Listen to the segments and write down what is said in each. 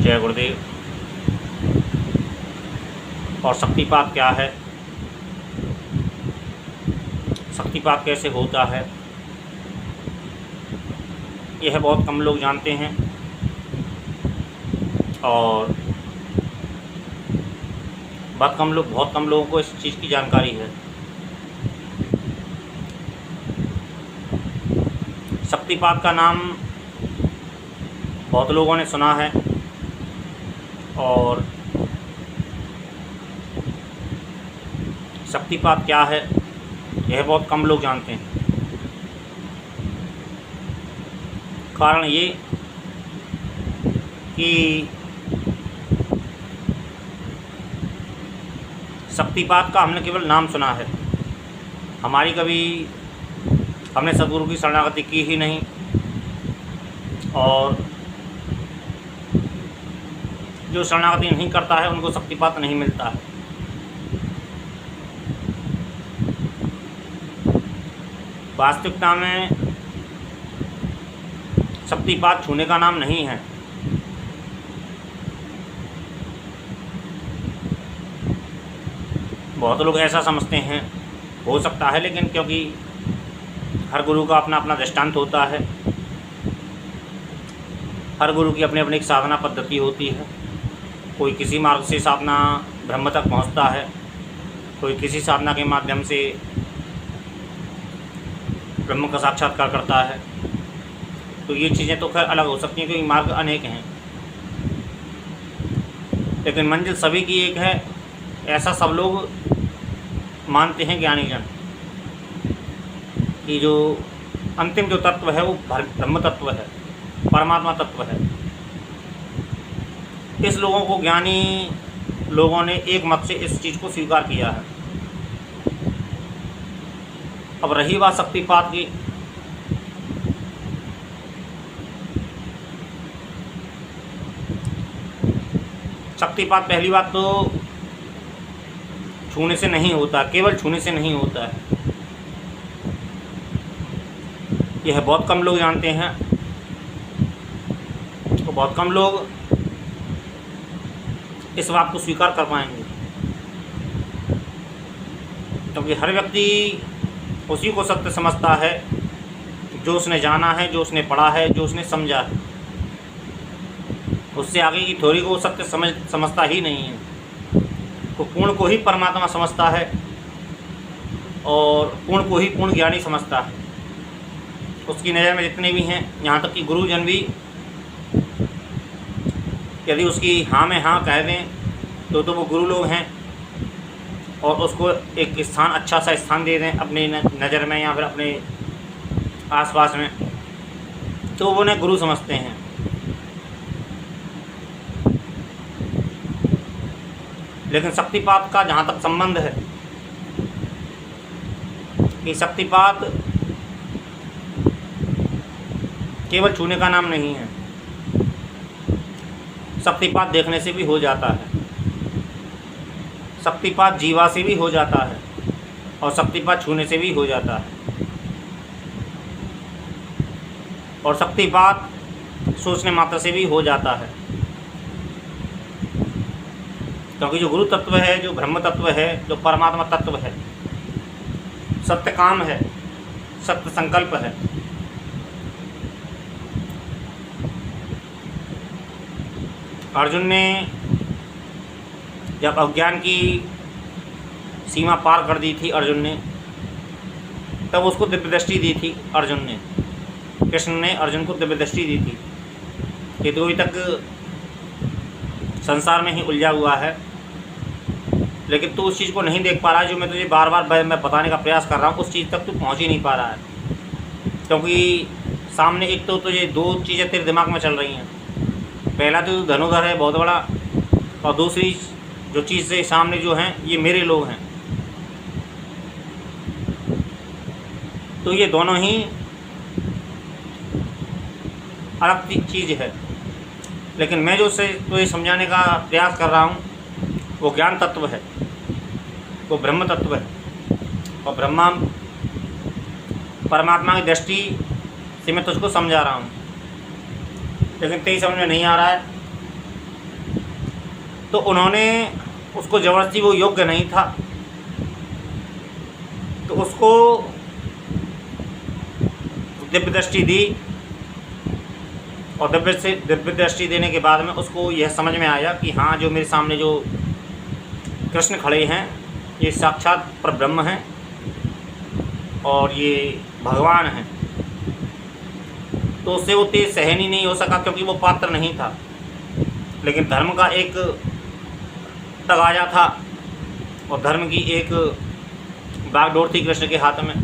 जय गुरुदेव। और शक्तिपात क्या है, शक्तिपात कैसे होता है, यह बहुत कम लोग जानते हैं और बहुत कम लोगों को इस चीज़ की जानकारी है। शक्तिपात का नाम बहुत लोगों ने सुना है और शक्तिपात क्या है यह बहुत कम लोग जानते हैं। कारण ये कि शक्तिपात का हमने केवल नाम सुना है, हमने सद्गुरु की शरणागति की ही नहीं और जो शरणागति नहीं करता है उनको शक्तिपात नहीं मिलता है। वास्तविकता में शक्तिपात छूने का नाम नहीं है। बहुत लोग ऐसा समझते हैं, हो सकता है, लेकिन क्योंकि हर गुरु का अपना अपना दृष्टांत होता है, हर गुरु की अपनी अपनी एक साधना पद्धति होती है। कोई किसी मार्ग से साधना ब्रह्म तक पहुंचता है, कोई किसी साधना के माध्यम से ब्रह्म का साक्षात्कार करता है। तो ये चीज़ें तो खैर अलग हो सकती हैं क्योंकि मार्ग अनेक हैं, लेकिन मंजिल सभी की एक है, ऐसा सब लोग मानते हैं ज्ञानी जन कि जो अंतिम जो तत्व है वो ब्रह्म तत्व है, परमात्मा तत्व है। इस लोगों को ज्ञानी लोगों ने एक मत से इस चीज़ को स्वीकार किया है। अब रही बात शक्तिपात की, शक्तिपात पहली बात तो छूने से नहीं होता, केवल छूने से नहीं होता है। यह बहुत कम लोग जानते हैं, तो बहुत कम लोग इस बात को स्वीकार कर पाएंगे, क्योंकि हर व्यक्ति उसी को सत्य समझता है जो उसने जाना है, जो उसने पढ़ा है, जो उसने समझा है। उससे आगे की थ्योरी को सत्य समझता ही नहीं है। तो पूर्ण को ही परमात्मा समझता है और पूर्ण को ही पूर्ण ज्ञानी समझता है। उसकी नज़र में जितने भी हैं, यहाँ तक कि गुरुजन भी यदि उसकी हाँ में हाँ कह दें तो वो गुरु लोग हैं और उसको एक स्थान, अच्छा सा स्थान दे दें अपनी नज़र में या फिर अपने आसपास में, तो वो उन्हें गुरु समझते हैं। लेकिन शक्तिपात का जहाँ तक संबंध है कि शक्तिपात केवल छूने का नाम नहीं है। शक्तिपात देखने से भी हो जाता है, शक्तिपात जीवा से भी हो जाता है और शक्तिपात छूने से भी हो जाता है। और शक्तिपात सोचने मात्र से भी हो जाता है, क्योंकि जो गुरु तत्व है, जो ब्रह्म तत्व है, जो परमात्मा तत्व है, सत्य काम है, सत्य संकल्प है। अर्जुन ने जब अज्ञान की सीमा पार कर दी थी, अर्जुन ने तब उसको दिव्य दृष्टि दी थी। अर्जुन ने, कृष्ण ने अर्जुन को दिव्य दृष्टि दी थी कि तू अभी तक संसार में ही उलझा हुआ है, लेकिन तू उस चीज़ को नहीं देख पा रहा है जो मैं तुझे बार बार मैं बताने का प्रयास कर रहा हूँ। उस चीज़ तक तू पहुँच ही नहीं पा रहा है, क्योंकि सामने एक तो तुझे दो चीज़ें तेरे दिमाग में चल रही हैं। पहला तो धनुधर है बहुत बड़ा, और दूसरी जो चीज़ से सामने जो हैं ये मेरे लोग हैं। तो ये दोनों ही अलग चीज़ है, लेकिन मैं जो से तो ये समझाने का प्रयास कर रहा हूँ वो ज्ञान तत्व है, वो ब्रह्म तत्व है। और परमात्मा की दृष्टि से मैं तुझको समझा रहा हूँ, लेकिन तेरी समझ में नहीं आ रहा है तो उन्होंने उसको ज़बरदस्ती, वो योग्य नहीं था, तो उसको दिव्य दृष्टि दी। और दिव्य दृष्टि देने के बाद में उसको यह समझ में आया कि हाँ, जो मेरे सामने जो कृष्ण खड़े हैं ये साक्षात परब्रह्म हैं और ये भगवान हैं। तो उससे वो तेज सहन ही नहीं हो सका, क्योंकि वो पात्र नहीं था। लेकिन धर्म का एक तगाजा था और धर्म की एक बागडोर थी कृष्ण के हाथ में,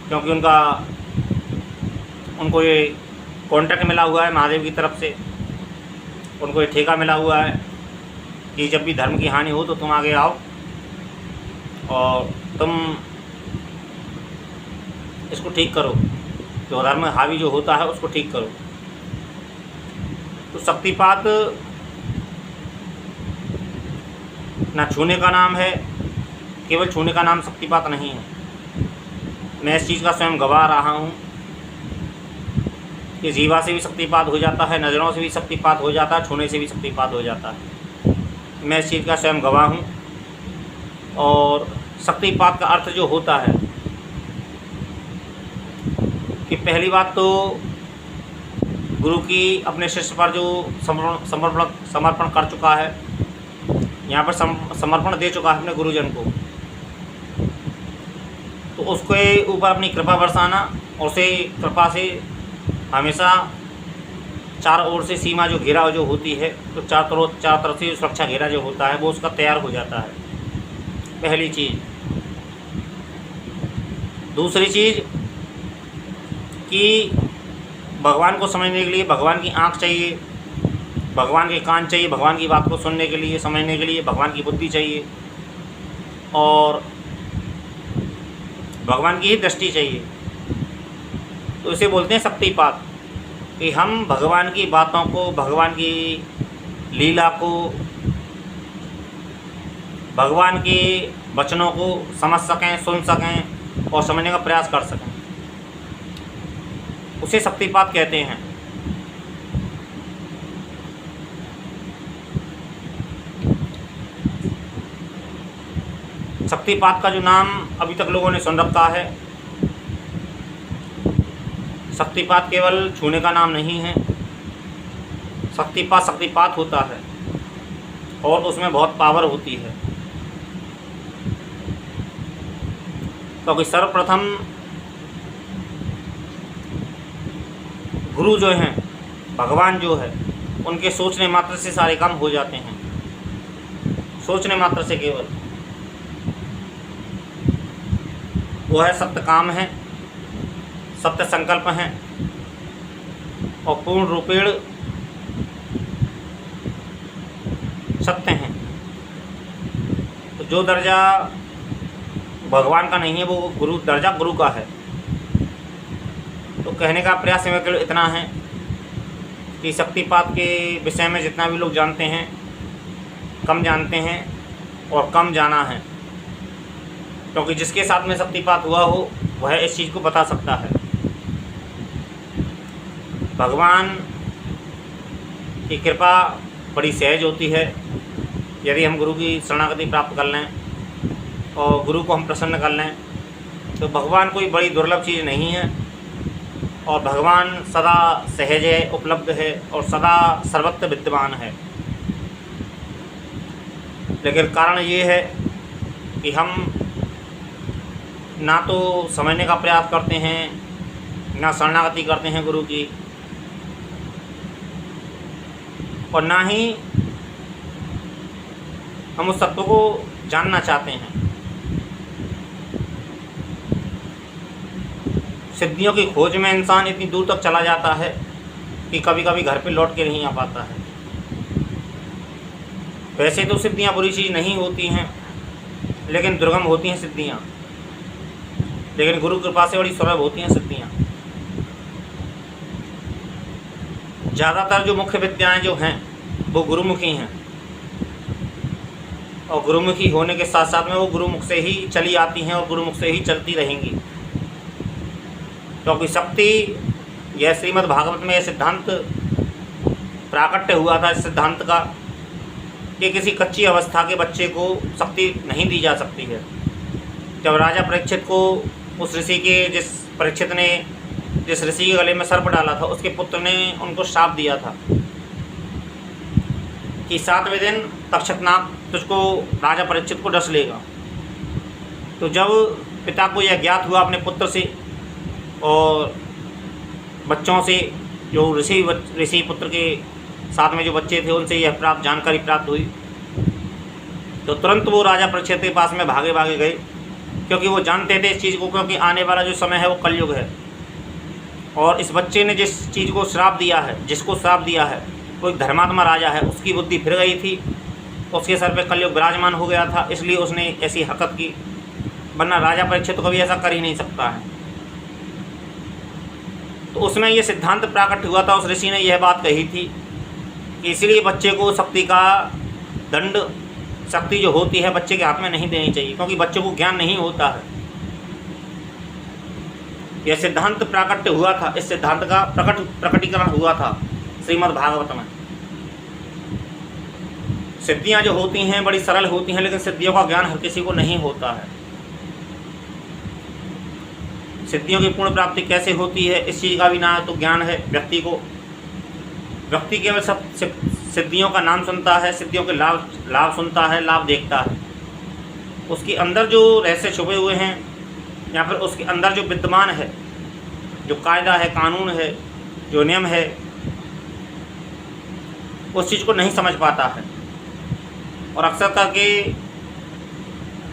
क्योंकि उनको ये कॉन्ट्रैक्ट मिला हुआ है महादेव की तरफ से, उनको ये ठेका मिला हुआ है कि जब भी धर्म की हानि हो तो तुम आगे आओ और तुम इसको ठीक करो, जो धर्म हावी जो होता है उसको ठीक करो। तो शक्तिपात ना छूने का नाम है, केवल छूने का नाम शक्तिपात नहीं है। मैं इस चीज़ का स्वयं गवाह रहा हूँ कि जीवा से भी शक्तिपात हो जाता है, नज़रों से भी शक्तिपात हो जाता है, छूने से भी शक्तिपात हो जाता है। मैं इस चीज़ का स्वयं गवाह हूँ। और शक्तिपात का अर्थ जो होता है कि पहली बात तो गुरु की अपने शिष्य पर जो समर्पण कर चुका है, यहाँ पर समर्पण दे चुका है अपने गुरुजन को, तो उसके ऊपर अपनी कृपा बरसाना और उसे कृपा से हमेशा चारों ओर से सीमा जो घेरा जो होती है, तो चार तरफ से सुरक्षा घेरा जो होता है वो उसका तैयार हो जाता है, पहली चीज़। दूसरी चीज़ कि भगवान को समझने के लिए भगवान की आँख चाहिए, भगवान के कान चाहिए, भगवान की बात को सुनने के लिए, समझने के लिए भगवान की बुद्धि चाहिए और भगवान की ही दृष्टि चाहिए। तो इसे बोलते हैं शक्तिपात, कि हम भगवान की बातों को, भगवान की लीला को, भगवान के वचनों को समझ सकें, सुन सकें और समझने का प्रयास कर सकें, उसे शक्तिपात कहते हैं। शक्तिपात का जो नाम अभी तक लोगों ने सुन रखा है, शक्तिपात केवल छूने का नाम नहीं है। शक्तिपात होता है और उसमें बहुत पावर होती है, क्योंकि सर्वप्रथम गुरु जो हैं, भगवान जो है, उनके सोचने मात्र से सारे काम हो जाते हैं, सोचने मात्र से केवल। वो है सत्य काम है, सत्य संकल्प हैं और पूर्ण रूपेण सत्य हैं। तो जो दर्जा भगवान का नहीं है वो दर्जा गुरु का है। तो कहने का प्रयास केवल इतना है कि शक्तिपात के विषय में जितना भी लोग जानते हैं, कम जानते हैं और कम जाना है, क्योंकि जिसके साथ में शक्तिपात हुआ हो वह इस चीज़ को बता सकता है। भगवान की कृपा बड़ी सहज होती है यदि हम गुरु की शरणागति प्राप्त कर लें और गुरु को हम प्रसन्न कर लें, तो भगवान कोई बड़ी दुर्लभ चीज़ नहीं है और भगवान सदा सहज है, उपलब्ध है और सदा सर्वत्र विद्यमान है। लेकिन कारण ये है कि हम ना तो समझने का प्रयास करते हैं, ना शरणागति करते हैं गुरु की, और ना ही हम उस तत्व को जानना चाहते हैं। सिद्धियों की खोज में इंसान इतनी दूर तक चला जाता है कि कभी कभी घर पे लौट के नहीं आ पाता है। वैसे तो सिद्धियां बुरी चीज़ नहीं होती हैं, लेकिन दुर्गम होती हैं सिद्धियां, लेकिन गुरु कृपा से बड़ी सुलभ होती हैं सिद्धियां। ज़्यादातर जो मुख्य विद्याएं जो हैं वो गुरुमुखी हैं और गुरुमुखी होने के साथ साथ में वो गुरुमुख से ही चली आती हैं और गुरुमुख से ही चलती रहेंगी, क्योंकि शक्ति, यह श्रीमद् भागवत में यह सिद्धांत प्राकट्य हुआ था। इस सिद्धांत का कि किसी कच्ची अवस्था के बच्चे को शक्ति नहीं दी जा सकती है। जब राजा परीक्षित को उस ऋषि के जिस ऋषि के गले में सर्प डाला था, उसके पुत्र ने उनको श्राप दिया था कि 7वें दिन तक्षक नाग तुझको राजा परीक्षित को डस लेगा। तो जब पिता को यह ज्ञात हुआ अपने पुत्र से और बच्चों से, जो ऋषि पुत्र के साथ में जो बच्चे थे उनसे यह जानकारी प्राप्त हुई, तो तुरंत वो राजा परीक्षित के पास में भागे गए, क्योंकि वो जानते थे इस चीज़ को, क्योंकि आने वाला जो समय है वो कलयुग है। और इस बच्चे ने जिस चीज़ को श्राप दिया है, जिसको श्राप दिया है, वो एक धर्मात्मा राजा है, उसकी बुद्धि फिर गई थी, उसके सर पे कलयुग विराजमान हो गया था, इसलिए उसने ऐसी हरकत की, वरना राजा परीक्षित तो कभी ऐसा कर ही नहीं सकता है। तो उसमें ये सिद्धांत प्रकट हुआ था, उस ऋषि ने यह बात कही थी कि इसलिए बच्चे को शक्ति का दंड, शक्ति जो होती है बच्चे के हाथ में नहीं देनी चाहिए, क्योंकि बच्चों को ज्ञान नहीं होता है। यह सिद्धांत प्रकट हुआ था, इस सिद्धांत का प्रकटीकरण हुआ था श्रीमद् भागवत में। सिद्धियां जो होती हैं बड़ी सरल होती हैं, लेकिन सिद्धियों का ज्ञान हर किसी को नहीं होता है। सिद्धियों की पूर्ण प्राप्ति कैसे होती है, इस चीज़ का भी ना तो ज्ञान है व्यक्ति को। व्यक्ति केवल सब सिद्धियों का नाम सुनता है, सिद्धियों के लाभ सुनता है, लाभ देखता है। उसके अंदर जो रहस्य छुपे हुए हैं या फिर उसके अंदर जो विद्यमान है, जो कायदा है, कानून है, जो नियम है, उस चीज़ को नहीं समझ पाता है। और अक्सर करके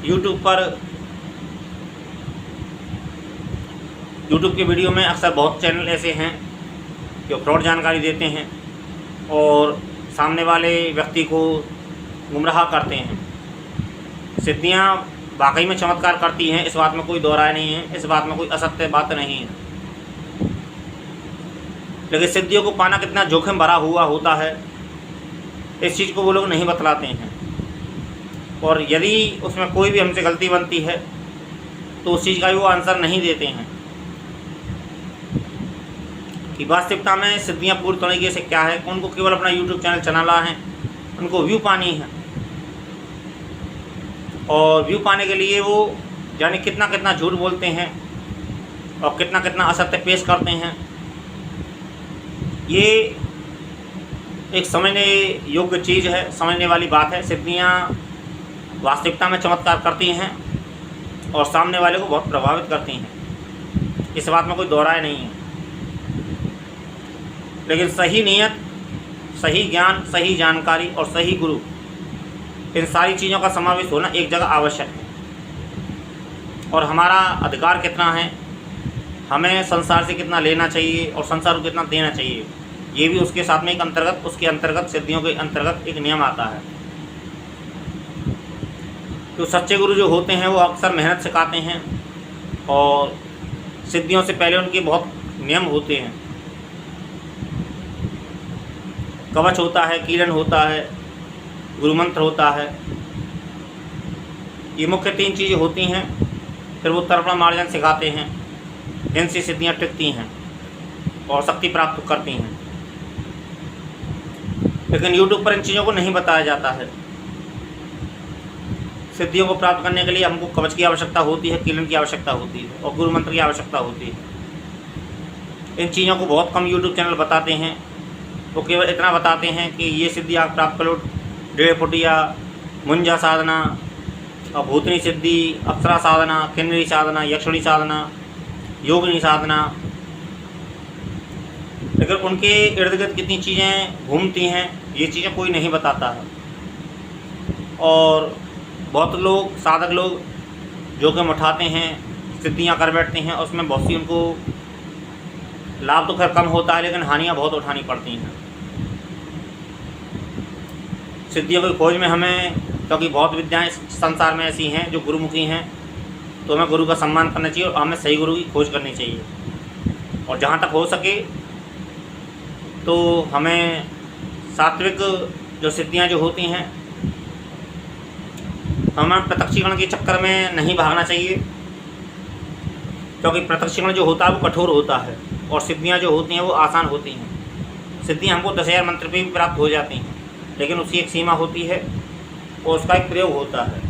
यूट्यूब के वीडियो में अक्सर बहुत चैनल ऐसे हैं जो फ्रॉड जानकारी देते हैं और सामने वाले व्यक्ति को गुमराह करते हैं। सिद्धियां वाकई में चमत्कार करती हैं, इस बात में कोई दो राय नहीं है, इस बात में कोई असत्य बात नहीं है। लेकिन सिद्धियों को पाना कितना जोखिम भरा हुआ होता है, इस चीज़ को वो लोग नहीं बतलाते हैं। और यदि उसमें कोई भी हमसे गलती बनती है तो उस चीज़ का भी वो आंसर नहीं देते हैं कि वास्तविकता में सिद्धियाँ पूरी तरीके से क्या है। उनको केवल अपना यूट्यूब चैनल चलाना है, उनको व्यू पानी है, और व्यू पाने के लिए वो जाने कितना कितना झूठ बोलते हैं और कितना कितना असत्य पेश करते हैं। ये एक समझने योग्य चीज़ है, समझने वाली बात है। सिद्धियाँ वास्तविकता में चमत्कार करती हैं और सामने वाले को बहुत प्रभावित करती हैं, इस बात में कोई दो राय नहीं है। लेकिन सही नियत, सही ज्ञान, सही जानकारी और सही गुरु, इन सारी चीज़ों का समावेश होना एक जगह आवश्यक है। और हमारा अधिकार कितना है, हमें संसार से कितना लेना चाहिए और संसार को कितना देना चाहिए, ये भी उसके साथ में उसके अंतर्गत सिद्धियों के अंतर्गत एक नियम आता है। तो सच्चे गुरु जो होते हैं वो अक्सर मेहनत सिखाते हैं और सिद्धियों से पहले उनके बहुत नियम होते हैं। कवच होता है, कीलन होता है, गुरुमंत्र होता है, ये मुख्य 3 चीज़ें होती हैं। फिर वो तर्पण मार्जन सिखाते हैं, इनसे सिद्धियाँ टिकती हैं और शक्ति प्राप्त करती हैं। लेकिन यूट्यूब पर इन चीज़ों को नहीं बताया जाता है। सिद्धियों को प्राप्त करने के लिए हमको कवच की आवश्यकता होती है, कीलन की आवश्यकता होती है और गुरुमंत्र की आवश्यकता होती है। इन चीज़ों को बहुत कम यूट्यूब चैनल बताते हैं। वो केवल इतना बताते हैं कि ये सिद्धि आप प्राप्त करो, 1.5 फुटिया, मुंजा साधना, भूतनी सिद्धि, अप्सरा साधना, किन्नरी साधना, यक्षिणी साधना, योगिनी साधना। लेकिन उनके इर्द गिर्द कितनी चीज़ें घूमती हैं, ये चीज़ें कोई नहीं बताता है। और बहुत लोग, साधक लोग जोखिम उठाते हैं, सिद्धियाँ कर बैठते हैं, उसमें बहुत सी उनको लाभ तो खैर कम होता है, लेकिन हानियाँ बहुत उठानी पड़ती हैं। सिद्धियों की खोज में हमें, क्योंकि बहुत विद्याएं संसार में ऐसी हैं जो गुरुमुखी हैं, तो हमें गुरु का सम्मान करना चाहिए और हमें सही गुरु की खोज करनी चाहिए। और जहाँ तक हो सके तो हमें सात्विक जो सिद्धियाँ जो होती हैं, हमें प्रत्यक्षीकरण के चक्कर में नहीं भागना चाहिए, क्योंकि प्रत्यक्षीकरण जो होता है वो कठोर होता है और सिद्धियाँ जो होती हैं वो आसान होती हैं। सिद्धियाँ हमको 10,000 मंत्र पे भी प्राप्त हो जाती हैं, लेकिन उसकी एक सीमा होती है और उसका एक प्रयोग होता है।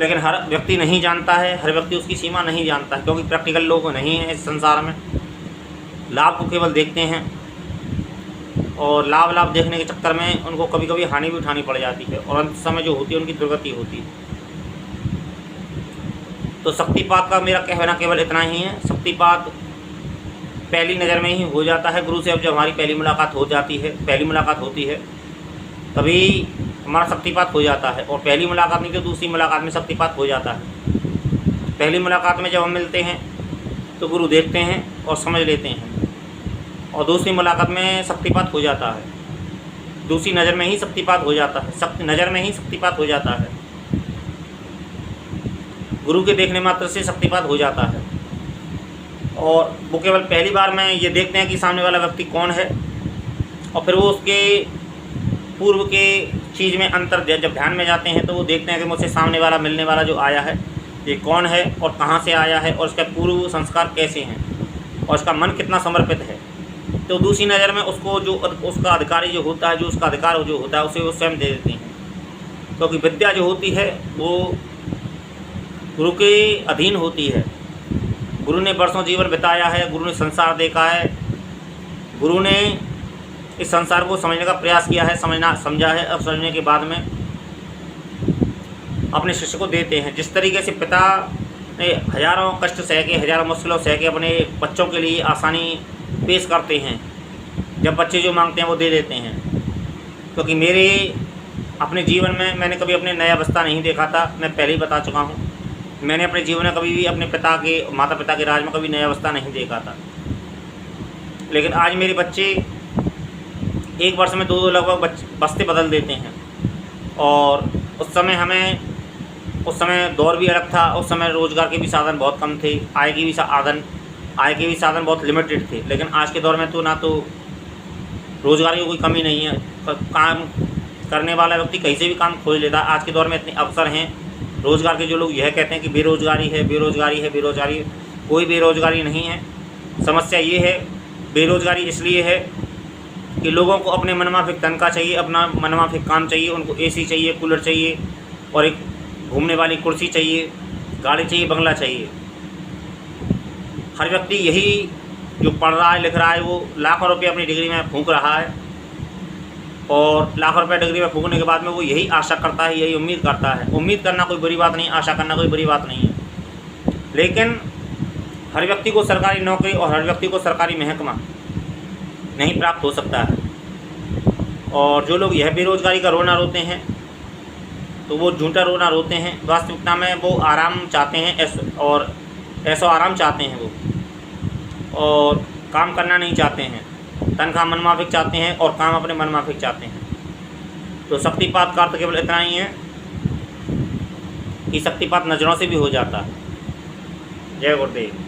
लेकिन हर व्यक्ति नहीं जानता है, हर व्यक्ति उसकी सीमा नहीं जानता है, क्योंकि प्रैक्टिकल लोग नहीं हैं इस संसार में। लाभ को केवल देखते हैं और लाभ देखने के चक्कर में उनको कभी कभी हानि भी उठानी पड़ जाती है और अंत समय जो होती है उनकी दुर्गति होती है। तो शक्तिपात का मेरा कहना केवल इतना ही है। शक्तिपात पहली नज़र में ही हो जाता है गुरु से। अब जब हमारी पहली मुलाकात होती है तभी हमारा शक्तिपात हो जाता है, और पहली मुलाकात नहीं तो दूसरी मुलाकात में शक्तिपात हो जाता है। पहली मुलाकात में जब हम मिलते हैं तो गुरु देखते हैं और समझ लेते हैं, और दूसरी मुलाकात में शक्तिपात हो जाता है। दूसरी नज़र में ही शक्तिपात हो जाता है, नज़र में ही शक्तिपात हो जाता है। गुरु के देखने मात्र से शक्तिपात हो जाता है, और वो केवल पहली बार में ये देखते हैं कि सामने वाला व्यक्ति कौन है, और फिर वो उसके पूर्व के चीज़ में अंतर जब ध्यान में जाते हैं तो वो देखते हैं कि मुझसे सामने वाला मिलने वाला जो आया है ये कौन है और कहाँ से आया है और उसका पूर्व संस्कार कैसे हैं और उसका मन कितना समर्पित है। तो दूसरी नज़र में उसको जो उसका अधिकारी जो होता है, जो उसका अधिकार जो होता है उसे वो स्वयं दे देते हैं, क्योंकि विद्या जो होती है वो गुरु के अधीन होती है। गुरु ने वर्षों जीवन बिताया है, गुरु ने संसार देखा है, गुरु ने इस संसार को समझने का प्रयास किया है, समझा है। अब समझने के बाद में अपने शिष्य को देते हैं। जिस तरीके से पिता ने हज़ारों कष्ट सह के, हज़ारों मुश्किलों सह के अपने बच्चों के लिए आसानी पेश करते हैं, जब बच्चे जो मांगते हैं वो दे देते हैं। क्योंकि मेरे अपने जीवन में मैंने कभी अपने नयावस्था नहीं देखा था, मैं पहले ही बता चुका हूँ। मैंने अपने जीवन में कभी भी अपने माता पिता के राज में कभी नयावस्था नहीं देखा था। लेकिन आज मेरे बच्चे एक वर्ष में दो लगभग बस्ते बदल देते हैं। और उस समय दौर भी अलग था, उस समय रोज़गार के भी साधन बहुत कम थे, आय के भी साधन बहुत लिमिटेड थे। लेकिन आज के दौर में तो ना तो रोज़गार की कोई कमी नहीं है, काम करने वाला व्यक्ति कहीं से भी काम खोज लेता है। आज के दौर में इतने अवसर हैं रोज़गार के। जो लोग यह कहते हैं कि बेरोज़गारी है, कोई बेरोज़गारी नहीं है। समस्या ये है, बेरोज़गारी इसलिए है कि लोगों को अपने मनमाफिक तनख्वाह चाहिए, अपना मनमाफिक काम चाहिए, उनको एसी चाहिए, कूलर चाहिए, और एक घूमने वाली कुर्सी चाहिए, गाड़ी चाहिए, बंगला चाहिए। हर व्यक्ति यही जो पढ़ रहा है, लिख रहा है, वो लाखों रुपये अपनी डिग्री में फूंक रहा है, और लाखों रुपये डिग्री में फूंकने के बाद में वो यही आशा करता है, यही उम्मीद करता है। उम्मीद करना कोई बुरी बात नहीं, आशा करना कोई बुरी बात नहीं है। लेकिन हर व्यक्ति को सरकारी नौकरी और हर व्यक्ति को सरकारी महकमा नहीं प्राप्त हो सकता है। और जो लोग यह बेरोज़गारी का रोना रोते हैं तो वो झूठा रोना रोते हैं। वास्तविकता में वो आराम चाहते हैं, और ऐसा आराम चाहते हैं वो, और काम करना नहीं चाहते हैं। तनख्वाह मनमाफिक चाहते हैं और काम अपने मनमाफिक चाहते हैं। तो शक्तिपात का अर्थ केवल इतना ही है कि शक्तिपात नज़रों से भी हो जाता है। जय गुरुदेव।